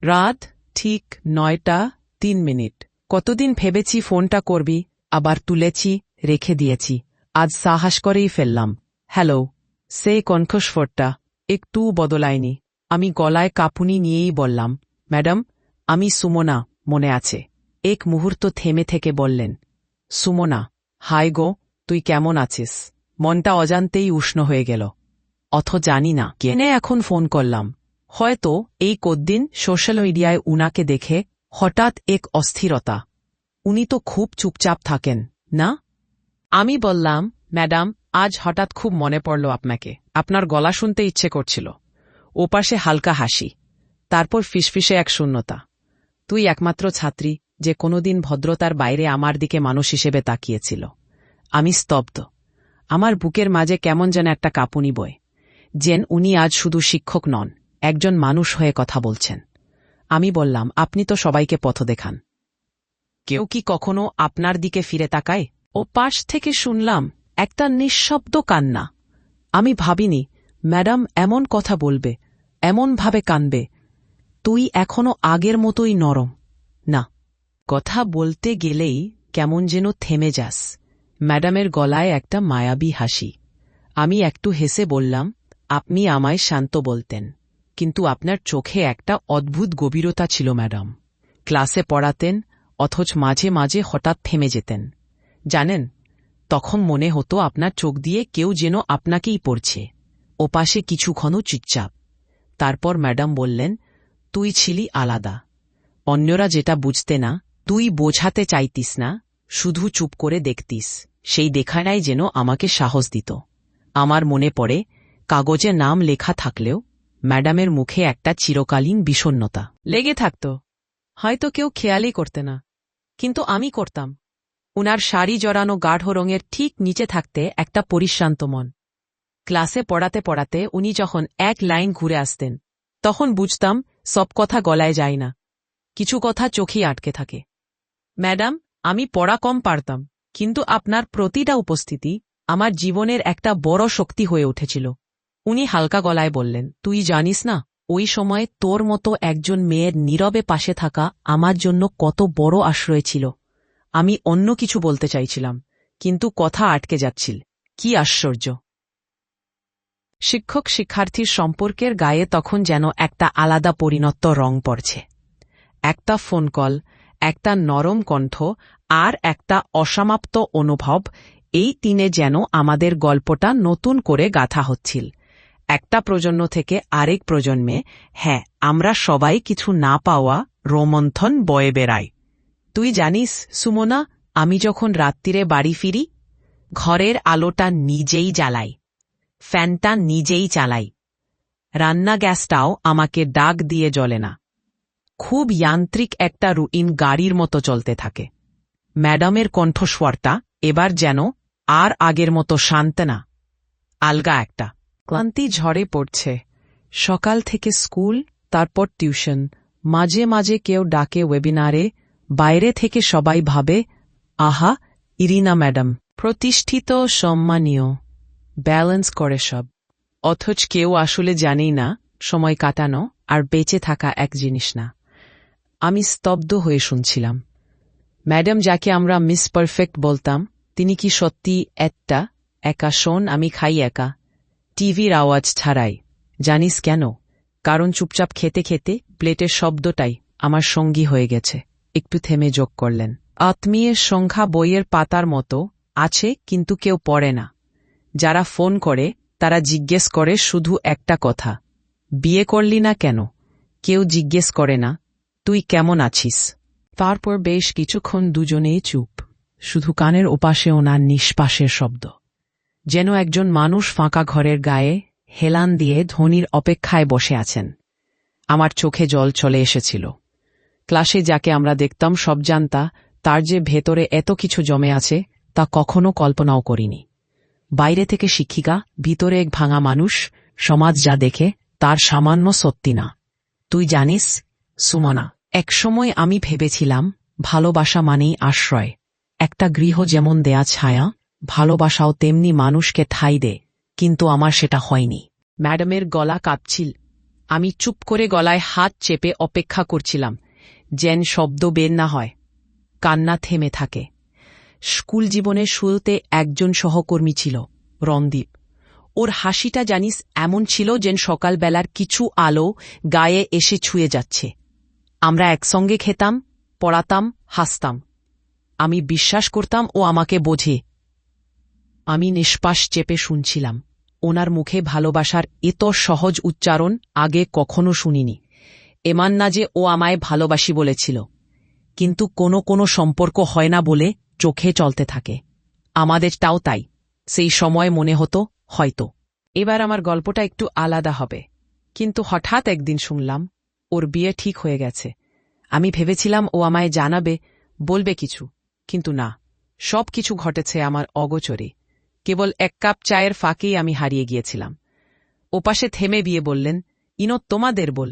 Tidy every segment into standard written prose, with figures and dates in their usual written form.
রাত ঠিক 9:03। কতদিন ভেবেছি ফোনটা করবি, আবার তুলেছি, রেখে দিয়েছি। আজ সাহস করেই ফেললাম। হ্যালো। সেই কণ্ঠস্বরটা একটু বদলায়নি। আমি গলায় কাঁপুনি নিয়েই বললাম, ম্যাডাম, আমি সুমনা, মনে আছে? এক মুহূর্ত থেমে থেকে বললেন, সুমনা, হাই গো, তুই কেমন আছিস? মনটা অজান্তেই উষ্ণ হয়ে গেল। জানি না কেন এখন ফোন করলাম। হয়তো এই কদিন সোশ্যাল মিডিয়ায় উনাকে দেখে হঠাৎ এক অস্থিরতা। উনি তো খুব চুপচাপ থাকেন, না? আমি বললাম, ম্যাডাম, আজ হঠাৎ খুব মনে পড়ল আপনাকে। আপনার গলা শুনতে ইচ্ছে করছিল। ওপাশে হালকা হাসি, তারপর ফিসফিসে এক শূন্যতা। তুই একমাত্র ছাত্রী যে কোনোদিন ভদ্রতার বাইরে আমার দিকে মানুষ হিসেবে তাকিয়েছিল। আমি স্তব্ধ। আমার বুকের মাঝে কেমন যেন একটা কাঁপুনি বয়, যেন উনি আজ শুধু শিক্ষক নন, একজন মানুষ হয়ে কথা বলছেন। আমি বললাম, আপনি তো সবাইকে পথ দেখান। কেউ কি কখনো আপনার দিকে ফিরে তাকায়? ও পাশ থেকে শুনলাম একটা নিঃশব্দ কান্না। আমি ভাবিনি ম্যাডাম এমন কথা বলবে, এমনভাবে কানবে। তুই এখনো আগের মতোই নরম। না, কথা বলতে গেলেই কেমন যেন থেমে যাস। ম্যাডামের গলায় একটা মায়াবী হাসি। আমি একটু হেসে বললাম, আপনি আমায় শান্ত বলতেন, কিন্তু আপনার চোখে একটা অদ্ভুত গভীরতা ছিল ম্যাডাম। ক্লাসে পড়াতেন, অথচ মাঝে মাঝে হঠাৎ থেমে যেতেন। জানেন, তখন মনে হতো আপনার চোখ দিয়ে কেউ যেন আপনাকেই পড়ছে। ওপাশে কিছুক্ষণ চুপচাপ। তারপর ম্যাডাম বললেন, তুই ছিলি আলাদা। অন্যরা যেটা বুঝতে না, তুই বোঝাতে চাইতিস না, শুধু চুপ করে দেখতিস। সেই দেখাটাই যেন আমাকে সাহস দিত। আমার মনে পড়ে, কাগজে নাম লেখা থাকলেও ম্যাডামের মুখে একটা চিরকালীন বিষণ্ণতা লেগে থাকত। হয়তো কেউ খেয়ালই করতে না, কিন্তু আমি করতাম। উনার শাড়ি জড়ানো গাঢ় রঙের ঠিক নিচে থাকতে একটা পরিশ্রান্ত মন। ক্লাসে পড়াতে পড়াতে উনি যখন এক লাইন ঘুরে আসতেন, তখন বুঝতাম সব কথা গলায় যায় না, কিছু কথা চোখেই আটকে থাকে। ম্যাডাম, আমি পড়া কম পারতাম, কিন্তু আপনার প্রতিটা উপস্থিতি আমার জীবনের একটা বড় শক্তি হয়ে উঠেছিল। উনি হালকা গলায় বললেন, তুই জানিস না, ওই সময় তোর মতো একজন মেয়ের নীরবে পাশে থাকা আমার জন্য কত বড় আশ্রয় ছিল। আমি অন্য কিছু বলতে চাইছিলাম, কিন্তু কথা আটকে যাচ্ছিল। কি আশ্চর্য! শিক্ষক শিক্ষার্থীর সম্পর্কের গায়ে তখন যেন একটা আলাদা পরিণত রং পড়ছে। একটা ফোন কল, একটা নরম কণ্ঠ, আর একটা অসমাপ্ত অনুভব, এই তিনে যেন আমাদের গল্পটা নতুন করে গাঁথা হচ্ছিল। একটা প্রজন্ম থেকে আরেক প্রজন্মে, হ্যাঁ, আমরা সবাই কিছু না পাওয়া রোমন্থন বয়ে বেড়াই। তুই জানিস সুমনা, আমি যখন রাত্রিরে বাড়ি ফিরি, ঘরের আলোটা নিজেই জ্বালাই, ফ্যানটা নিজেই চালাই, রান্না গ্যাসটাও আমাকে ডাক দিয়ে জ্বলে না। খুব যান্ত্রিক একটা রুটিন গাড়ির মতো চলতে থাকে। ম্যাডামের কণ্ঠস্বরটা এবার যেন আর আগের মতো শান্ত না, আলগা একটা। ক্লান্তি ঝরে পড়ছে। সকাল থেকে স্কুল, তারপর টিউশন, মাঝে মাঝে কেউ ডাকে ওয়েবিনারে, বাইরে থেকে সবাই ভাবে, আহা, ইরিনা ম্যাডাম প্রতিষ্ঠিত, সম্মানীয়, ব্যালেন্স করে সব। অথচ কেউ আসলে জানেই না সময় কাটানো আর বেঁচে থাকা এক জিনিস না। আমি স্তব্ধ হয়ে শুনছিলাম। ম্যাডাম যাকে আমরা মিস পারফেক্ট বলতাম, তিনি কি সত্যি একা শোন আমি খাই একা, টিভির আওয়াজ ছাড়াই? জানিস কেন? কারণ চুপচাপ খেতে খেতে প্লেটের শব্দটাই আমার সঙ্গী হয়ে গেছে। একটু থেমে যোগ করলেন, আত্মীয়ের সংখ্যা বইয়ের পাতার মতো আছে, কিন্তু কেউ পড়ে না। যারা ফোন করে তারা জিজ্ঞেস করে শুধু একটা কথা, বিয়ে করলি না কেন? কেউ জিজ্ঞেস করে না, তুই কেমন আছিস? তারপর বেশ কিছুক্ষণ দুজনেই চুপ, শুধু কানের ওপাশে ওনার নিঃশ্বাসের শব্দ। যেন একজন মানুষ ফাঁকা ঘরের গায়ে হেলান দিয়ে ধ্বনির অপেক্ষায় বসে আছেন। আমার চোখে জল চলে এসেছিল। ক্লাসে যাকে আমরা দেখতাম সব জানতা, তার যে ভেতরে এত কিছু জমে আছে তা কখনো কল্পনাও করিনি। বাইরে থেকে শিক্ষিকা, ভিতরে এক ভাঙা মানুষ। সমাজ যা দেখে তার সামান্য সত্যি না। তুই জানিস সুমনা, একসময় আমি ভেবেছিলাম ভালোবাসা মানেই আশ্রয়, একটা গৃহ যেমন দেয়া ছায়া, ভালোবাসাও তেমনি মানুষকে ঠাঁই দেয়, কিন্তু আমার সেটা হয়নি। ম্যাডামের গলা কাঁপছিল, আমি চুপ করে গলায় হাত চেপে অপেক্ষা করছিলাম যেন শব্দ বের না হয়, কান্না থেমে থাকে। স্কুল জীবনের শুরুতে একজন সহকর্মী ছিল, রণদীপ। ওর হাসিটা জানিস এমন ছিল যেন সকালবেলার কিছু আলো গায়ে এসে ছুঁয়ে যাচ্ছে। আমরা একসঙ্গে খেতাম, পড়াতাম, হাসতাম। আমি বিশ্বাস করতাম ও আমাকে বোঝে। আমি নিঃশ্বাস চেপে শুনছিলাম। ওনার মুখে ভালোবাসার এত সহজ উচ্চারণ আগে কখনো শুনিনি। এমন না যে ও আমায় ভালোবাসি বলেছিল, কিন্তু কোনো কোনো সম্পর্ক হয় না বলে চোখে চলতে থাকে। আমাদেরটাও তাই। সেই সময় মনে হতো হয়তো এবার আমার গল্পটা একটু আলাদা হবে, কিন্তু হঠাৎ একদিন শুনলাম ওর বিয়ে ঠিক হয়ে গেছে। আমি ভেবেছিলাম ও আমায় জানাবে, বলবে কিছু, কিন্তু না, সব কিছু ঘটেছে আমার অগোচরে। কেবল এক কাপ চায়ের ফাঁকেই আমি হারিয়ে গিয়েছিলাম। ওপাশে থেমে বিয়ে বললেন, তোমাদের বল,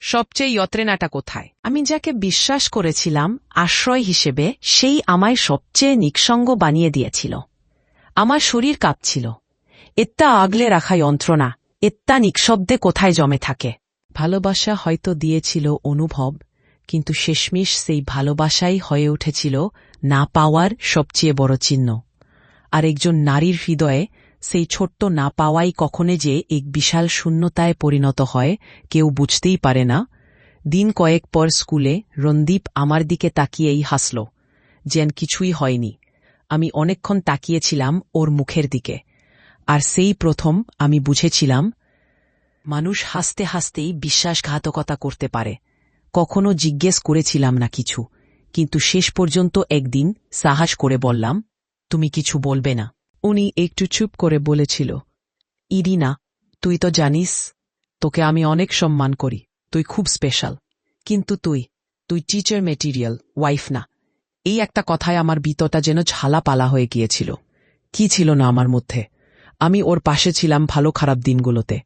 সবচেয়ে ইয়ত্রেনাটা কোথায়? আমি যাকে বিশ্বাস করেছিলাম আশ্রয় হিসেবে, সেই আমায় সবচেয়ে নিঃসঙ্গ বানিয়ে দিয়েছিল। আমার শরীর কাঁপছিল। এত্তা আগলে রাখা যন্ত্রণা, এত্তা নিঃশব্দে কোথায় জমে থাকে? ভালোবাসা হয়তো দিয়েছিল অনুভব, কিন্তু শেষমেশ সেই ভালোবাসাই হয়ে উঠেছিল না পাওয়ার সবচেয়ে বড় চিহ্ন। আর একজন নারীর হৃদয়ে সেই ছোট্ট না পাওয়াই কখনো যে এক বিশাল শূন্যতায় পরিণত হয় কেউ বুঝতেই পারে না। দিন কয়েক পর স্কুলে রণদীপ আমার দিকে তাকিয়েই হাসল, যেন কিছুই হয়নি। আমি অনেকক্ষণ তাকিয়েছিলাম ওর মুখের দিকে, আর সেই প্রথম আমি বুঝেছিলাম মানুষ হাসতে হাসতেই বিশ্বাসঘাতকতা করতে পারে। কখনো জিজ্ঞেস করেছিলাম না কিছু, কিন্তু শেষ পর্যন্ত একদিন সাহস করে বললাম, তুমি কিছু বলবে না? উনি একটু চুপ করে বলেছিল, ইরিনা, তুই তো জানিস তোকে আমি অনেক সম্মান করি, তুই খুব স্পেশাল, কিন্তু তুই টিচার মেটেরিয়াল, ওয়াইফ না। এই একটা কথায় আমার ভিতরটা যেন ঝালাপালা হয়ে গিয়েছিল। কি ছিল না আমার মধ্যে? আমি ওর পাশে ছিলাম ভালো খারাপ দিনগুলোতে,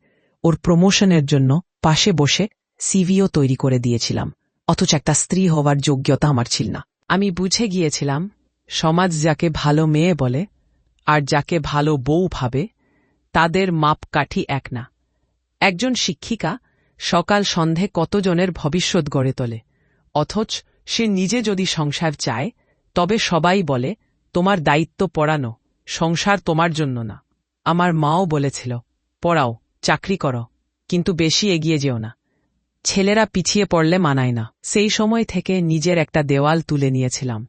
ওর প্রমোশনের জন্য পাশে বসে সিভিও তৈরি করে দিয়েছিলাম, অথচ একটা স্ত্রী হওয়ার যোগ্যতা আমার ছিল না। আমি বুঝে গিয়েছিলাম সমাজ যাকে ভালো মেয়ে বলে আর যাকে ভালো বউ ভাবে, তাদের মাপকাঠি এক না। একজন শিক্ষিকা সকাল সন্ধে কতজনের ভবিষ্যৎ গড়ে তোলে, অথচ সে নিজে যদি সংসার চায় তবে সবাই বলে তোমার দায়িত্ব পড়ানো, সংসার তোমার জন্য না। আমার মাও বলেছিল, পড়াও, চাকরি করো, কিন্তু বেশি এগিয়ে যেও না, ছেলেরা পিছিয়ে পড়লে মানায় না। সেই সময় থেকে নিজের একটা দেওয়াল তুলে নিয়েছিলাম,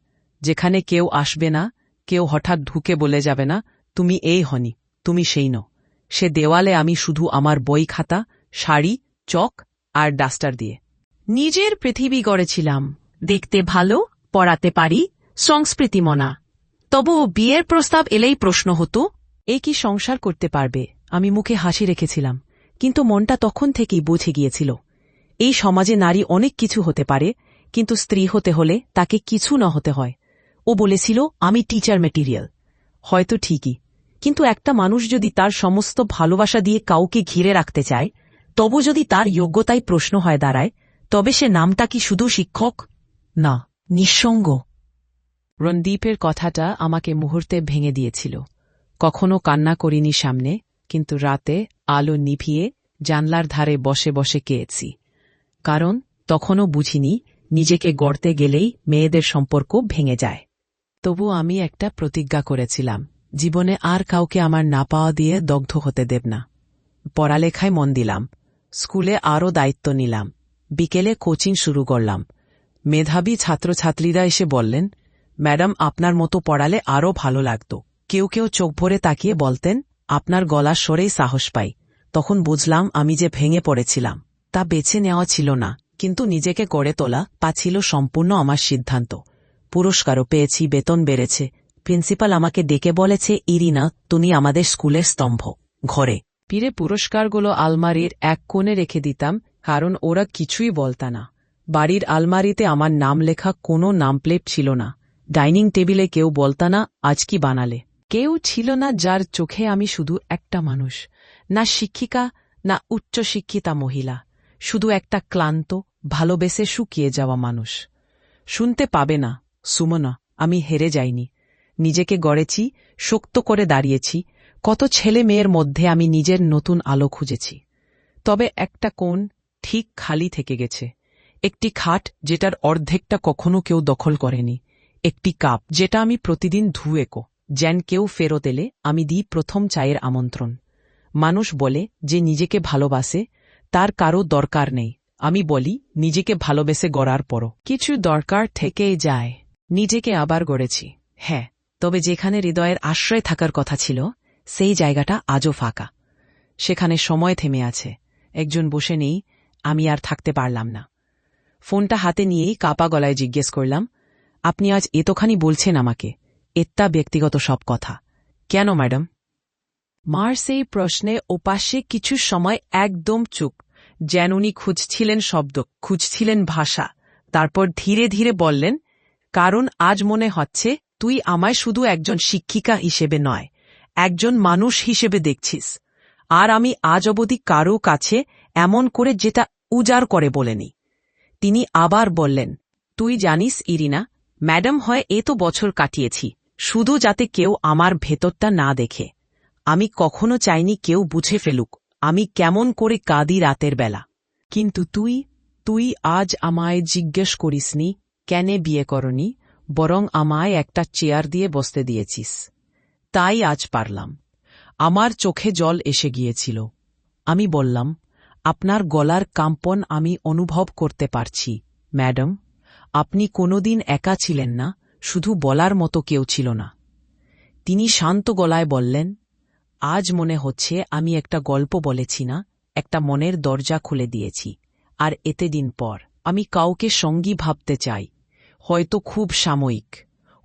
যেখানে কেউ আসবে না, কেউ হঠাৎ ঢুকে বলে যাবে না তুমি এই হনি, তুমি সেই নও। সে দেওয়ালে আমি শুধু আমার বই খাতা, শাড়ি, চক আর ডাস্টার দিয়ে নিজের পৃথিবী গড়েছিলাম। দেখতে ভালো, পড়াতে পারি, সংস্কৃতিমনা। তবু বিয়ের প্রস্তাব এলেই প্রশ্ন হতো, এ কি সংসার করতে পারবে? আমি মুখে হাসি রেখেছিলাম, কিন্তু মনটা তখন থেকেই বুঝে গিয়েছিল এই সমাজে নারী অনেক কিছু হতে পারে, কিন্তু স্ত্রী হতে হলে তাকে কিছু না হতে হয়। ও বলেছিল আমি টিচার মেটেরিয়াল। হয়তো ঠিকই, কিন্তু একটা মানুষ যদি তার সমস্ত ভালোবাসা দিয়ে কাউকে ঘিরে রাখতে চায়, তবু যদি তার যোগ্যতায় প্রশ্ন হয়ে দাঁড়ায়, তবে সে নামটা কি শুধু শিক্ষক না, নিঃসঙ্গ? রণদীপের কথাটা আমাকে মুহূর্তে ভেঙে দিয়েছিল। কখনো কান্না করিনি সামনে, কিন্তু রাতে আলো নিভিয়ে জানলার ধারে বসে বসে কেঁদেছি, কারণ তখনও বুঝিনি নিজেকে গড়তে গেলেই মেয়েদের সম্পর্ক ভেঙে যায়। তবু আমি একটা প্রতিজ্ঞা করেছিলাম, জীবনে আর কাউকে আমার না পাওয়া দিয়ে দগ্ধ হতে দেব না। পড়ালেখায় মন দিলাম, স্কুলে আরও দায়িত্ব নিলাম, বিকেলে কোচিং শুরু করলাম। মেধাবী ছাত্রছাত্রীরা এসে বললেন, ম্যাডাম আপনার মতো পড়ালে আরও ভালো লাগত। কেউ কেউ চোখ ভরে তাকিয়ে বলতেন, আপনার গলার স্বরেই সাহস পাই। তখন বুঝলাম আমি যে ভেঙে পড়েছিলাম তা বেছে নেওয়া ছিল না, কিন্তু নিজেকে গড়ে তোলা তা ছিল সম্পূর্ণ আমার সিদ্ধান্ত। পুরস্কারও পেয়েছি, বেতন বেড়েছে, প্রিন্সিপাল আমাকে ডেকে বলেছে, ইরিনা তুমি আমাদের স্কুলের স্তম্ভ। ঘরে ফিরে পুরস্কারগুলো আলমারির এক কোণে রেখে দিতাম, কারণ ওরা কিছুই বলতা না। বাড়ির আলমারিতে আমার নাম লেখা কোনো নামপ্লেট ছিল না, ডাইনিং টেবিলে কেউ বলতা না আজ কি বানালে। কেউ ছিল না যার চোখে আমি শুধু একটা মানুষ, না শিক্ষিকা না উচ্চশিক্ষিতা মহিলা, শুধু একটা ক্লান্ত, ভালোবেসে শুকিয়ে যাওয়া মানুষ। শুনতে পাবে না সুমনা, আমি হেরে যাইনি, নিজেকে গড়েছি, শক্ত করে দাঁড়িয়েছি। কত ছেলে মেয়ের মধ্যে আমি নিজের নতুন আলো খুঁজেছি। তবে একটা কোণ ঠিক খালি থেকে গেছে। একটি খাট যেটার অর্ধেকটা কখনো কেউ দখল করেনি, একটি কাপ যেটা আমি প্রতিদিন ধুয়েকো যেন কেউ ফেরত এলে আমি দিই প্রথম চায়ের আমন্ত্রণ। মানুষ বলে যে নিজেকে ভালোবাসে তার কারো দরকার নেই। আমি বলি নিজেকে ভালোবেসে গড়ার পরও কিছু দরকার থেকেই যায়। নিজেকে আবার গড়েছি, হ্যাঁ, তবে যেখানে হৃদয়ের আশ্রয় থাকার কথা ছিল সেই জায়গাটা আজও ফাঁকা। সেখানে সময় থেমে আছে, একজন বসে নেই, আমি আর থাকতে পারলাম না। ফোনটা হাতে নিয়েই কাপা গলায় জিজ্ঞেস করলাম, আপনি আজ এতখানি বলছেন আমাকে, এত্তা ব্যক্তিগত সব কথা কেন ম্যাডাম? মার সেই প্রশ্নে ওপাশে কিছু সময় একদম চুপ, যেন উনি খুঁজছিলেন শব্দ, খুঁজছিলেন ভাষা। তারপর ধীরে ধীরে বললেন, কারণ আজ মনে হচ্ছে তুই আমায় শুধু একজন শিক্ষিকা হিসেবে নয়, একজন মানুষ হিসেবে দেখছিস। আর আমি আজ অবধি কারো কাছে এমন করে যেটা উজাড় করে বলেনি। তিনি আবার বললেন, তুই জানিস ইরিনা, ম্যাডাম হয় তো বছর কাটিয়েছি শুধু যাতে কেউ আমার ভেতরটা না দেখে। আমি কখনো চাইনি কেউ বুঝে ফেলুক আমি কেমন করে কাঁদি রাতের বেলা। কিন্তু তুই আজ আমায় জিজ্ঞেস করিসনি কেন বিয়ে করনি, বরং আমায় একটা চেয়ার দিয়ে বসতে দিয়েছিস। তাই আজ পারলাম। আমার চোখে জল এসে গিয়েছিল। আমি বললাম, আপনার গলার কম্পন আমি অনুভব করতে পারছি ম্যাডাম। আপনি কোনোদিন একা ছিলেন না, শুধু বলার মতো কেউ ছিল না। তিনি শান্ত গলায় বললেন, আজ মনে হচ্ছে আমি একটা গল্প বলেছি না, একটা মনের দরজা খুলে দিয়েছি। আর এতে দিন পর আমি কাউকে সঙ্গী ভাবতে চাই, হয়তো খুব সাময়িক,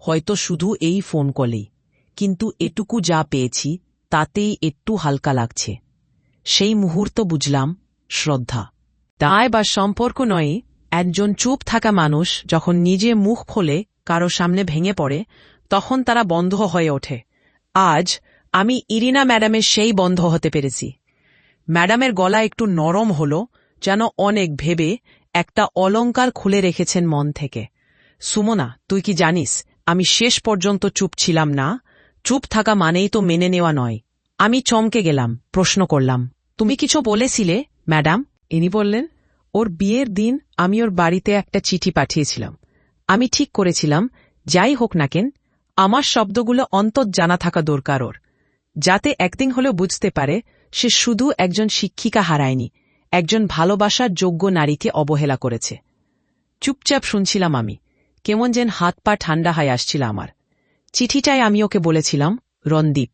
হয়তো শুধু এই ফোন কলেই, কিন্তু এটুকু যা পেয়েছি তাতেই একটু হালকা লাগছে। সেই মুহূর্ত বুঝলাম শ্রদ্ধা দায় বা সম্পর্ক নয়। একজন চুপ থাকা মানুষ যখন নিজে মুখ খোলে কারো সামনে ভেঙে পড়ে তখন তারা বন্ধ হয়ে ওঠে। আজ আমি ইরিনা ম্যাডামের সেই বন্ধ হতে পেরেছি। ম্যাডামের গলা একটু নরম হল, যেন অনেক ভেবে একটা অলংকার খুলে রেখেছেন মন থেকে। সুমনা, তুই কি জানিস আমি শেষ পর্যন্ত চুপ ছিলাম না। চুপ থাকা মানেই তো মেনে নেওয়া নয়। আমি চমকে গেলাম, প্রশ্ন করলাম, তুমি কিছু বলেছিলে ম্যাডাম? ইনি বললেন, ওর বিয়ের দিন আমি ওর বাড়িতে একটা চিঠি পাঠিয়েছিলাম। আমি ঠিক করেছিলাম যাই হোক না কেন আমার শব্দগুলো অন্তত জানা থাকা দরকার ওর, যাতে একদিন হলেও বুঝতে পারে সে শুধু একজন শিক্ষিকা হারায়নি, একজন ভালোবাসার যোগ্য নারীকে অবহেলা করেছে। চুপচাপ শুনছিলাম আমি, কেমন যেন হাত পা ঠান্ডা হয়ে আসছিল আমার। চিঠিটায় আমি ওকে বলেছিলাম, রণদীপ,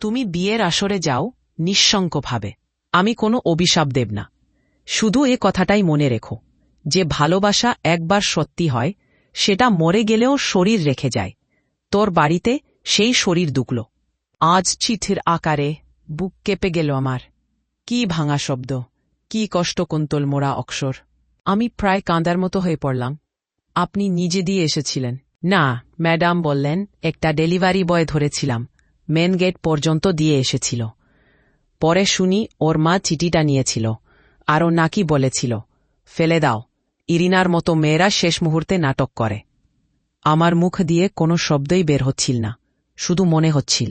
তুমি বিয়ের আসরে যাও নিঃশঙ্কভাবে, আমি কোনো অভিশাপ দেব না। শুধু এ কথাটাই মনে রেখো, যে ভালোবাসা একবার সত্যি হয় সেটা মরে গেলেও শরীর রেখে যায়। তোর বাড়িতে সেই শরীর দুকল। আজ চিঠির আকারে বুক কেঁপে গেল আমার। কি ভাঙা শব্দ, কি কষ্ট কুন্তল মোড়া অক্ষর। আমি প্রায় কাঁদার মতো হয়ে পড়লাম। আপনি নিজে দিয়ে এসেছিলেন? না, ম্যাডাম বললেন, একটা ডেলিভারি বয় ধরেছিলাম, মেন গেট পর্যন্ত দিয়ে এসেছিল। পরে শুনি ওর মা চিঠিটা নিয়েছিল, আরও নাকি বলেছিল, ফেলে দাও, ইরিনার মতো মেয়েরা শেষ মুহূর্তে নাটক করে। আমার মুখ দিয়ে কোনো শব্দই বের হচ্ছিল না, শুধু মনে হচ্ছিল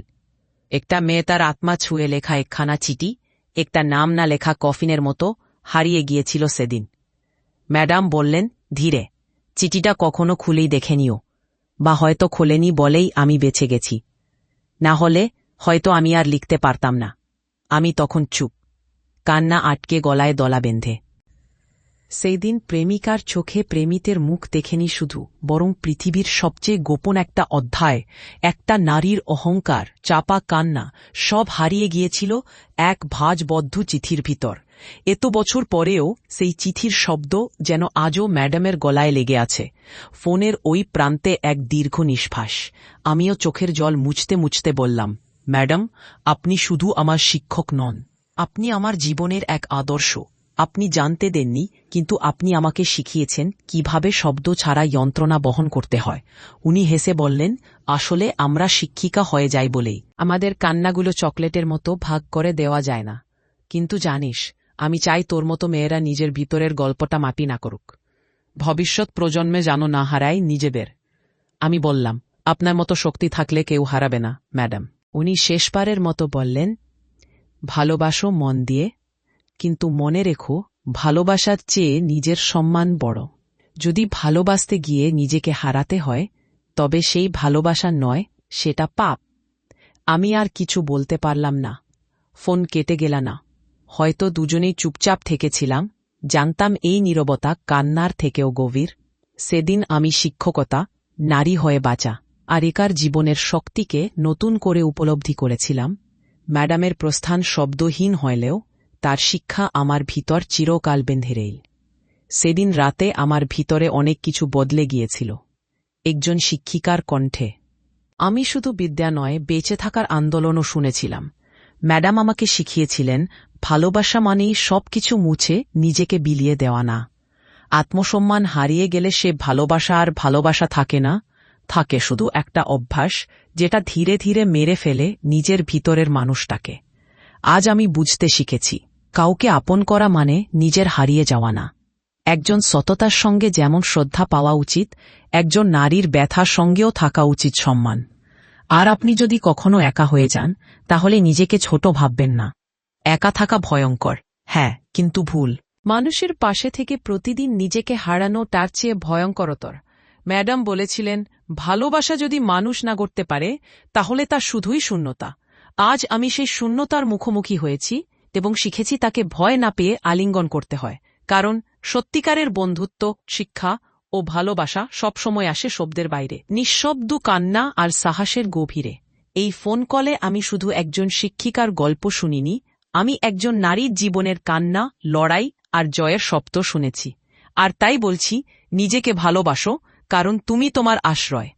একটা মেয়ে তার আত্মা ছুঁয়ে লেখা একখানা চিঠি, একটা নাম না লেখা কফিনের মতো হারিয়ে গিয়েছিল সেদিন। ম্যাডাম বললেন ধীরে, চিঠিটা কখনো খুলেই দেখেনিও, বা হয়তো খোলেনি বলেই আমি বেঁচে গেছি, না হলে হয়তো আমি আর লিখতে পারতাম না। আমি তখন চুপ, কান্না আটকে গলায় দলা বেঁধে। সেই দিন প্রেমিকার চোখে প্রেমিতের মুখ দেখেনি শুধু, বরং পৃথিবীর সবচেয়ে গোপন একটা অধ্যায়, একটা নারীর অহংকার, চাপা কান্না, সব হারিয়ে গিয়েছিল এক ভাঁজবদ্ধ চিঠির ভিতর। এত বছর পরেও সেই চিঠির শব্দ যেন আজও ম্যাডামের গলায় লেগে আছে। ফোনের ওই প্রান্তে এক দীর্ঘ নিঃশ্বাস। আমিও চোখের জল মুছতে মুছতে বললাম, ম্যাডাম, আপনি শুধু আমার শিক্ষক নন, আপনি আমার জীবনের এক আদর্শ। আপনি জানতে দেননি, কিন্তু আপনি আমাকে শিখিয়েছেন কিভাবে শব্দ ছাড়া যন্ত্রণা বহন করতে হয়। উনি হেসে বললেন, আসলে আমরা শিক্ষিকা হয়ে যাই বলেই আমাদের কান্নাগুলো চকলেটের মতো ভাগ করে দেওয়া যায় না। কিন্তু জানিস, আমি চাই তোর মতো মেয়েরা নিজের ভিতরের গল্পটা মাপি না করুক, ভবিষ্যৎ প্রজন্মে যেন না হারায় নিজেদের। আমি বললাম, আপনার মতো শক্তি থাকলে কেউ হারাবে না ম্যাডাম। উনি শেষবারের মতো বললেন, ভালোবাসো মন দিয়ে, কিন্তু মনে রেখো, ভালোবাসার চেয়ে নিজের সম্মান বড়। যদি ভালোবাসতে গিয়ে নিজেকে হারাতে হয়, তবে সেই ভালোবাসা নয়, সেটা পাপ। আমি আর কিছু বলতে পারলাম না। ফোন কেটে গেল না। হয়তো দুজনেই চুপচাপ থেকেছিলাম। জানতাম এই নীরবতা কান্নার থেকেও গভীর। সেদিন আমি শিক্ষকতা, নারী হয়ে বাঁচা আর একার জীবনের শক্তিকে নতুন করে উপলব্ধি করেছিলাম। ম্যাডামের প্রস্থান শব্দহীন হলেও তার শিক্ষা আমার ভিতর চিরকাল বেঁধে রইল। সেদিন রাতে আমার ভিতরে অনেক কিছু বদলে গিয়েছিল। একজন শিক্ষিকার কণ্ঠে। আমি শুধু বিদ্যা নয়, বেঁচে থাকার আন্দোলনও শুনেছিলাম। ম্যাডাম আমাকে শিখিয়েছিলেন, ভালোবাসা মানেই সবকিছু মুছে নিজেকে বিলিয়ে দেওয়া না। আত্মসম্মান হারিয়ে গেলে সে ভালোবাসা আর ভালোবাসা থাকে না, থাকে শুধু একটা অভ্যাস, যেটা ধীরে ধীরে মেরে ফেলে নিজের ভিতরের মানুষটাকে। আজ আমি বুঝতে শিখেছি, কাউকে আপন করা মানে নিজের হারিয়ে যাওয়া না। একজন সততার সঙ্গে যেমন শ্রদ্ধা পাওয়া উচিত, একজন নারীর ব্যথার সঙ্গেও থাকা উচিত সম্মান। আর আপনি যদি কখনো একা হয়ে যান, তাহলে নিজেকে ছোট ভাববেন না। একা থাকা ভয়ঙ্কর, হ্যাঁ, কিন্তু ভুল। মানুষের পাশে থেকে প্রতিদিন নিজেকে হারানো তার চেয়ে ভয়ঙ্করতর। ম্যাডাম বলেছিলেন, ভালোবাসা যদি মানুষ না গড়তে পারে, তাহলে তা শুধুই শূন্যতা। আজ আমি সেই শূন্যতার মুখোমুখি হয়েছি এবং শিখেছি তাকে ভয় না পেয়ে আলিঙ্গন করতে হয়। কারণ সত্যিকারের বন্ধুত্ব, শিক্ষা ও ভালোবাসা সবসময় আসে শব্দের বাইরে, নিঃশব্দ কান্না আর সাহসের গভীরে। এই ফোন কলে আমি শুধু একজন শিক্ষিকার গল্প শুনিনি, আমি একজন নারীর জীবনের কান্না, লড়াই আর জয়ের শব্দ শুনেছি। আর তাই বলছি, নিজেকে ভালোবাসো, কারণ তুমি তোমার আশ্রয়।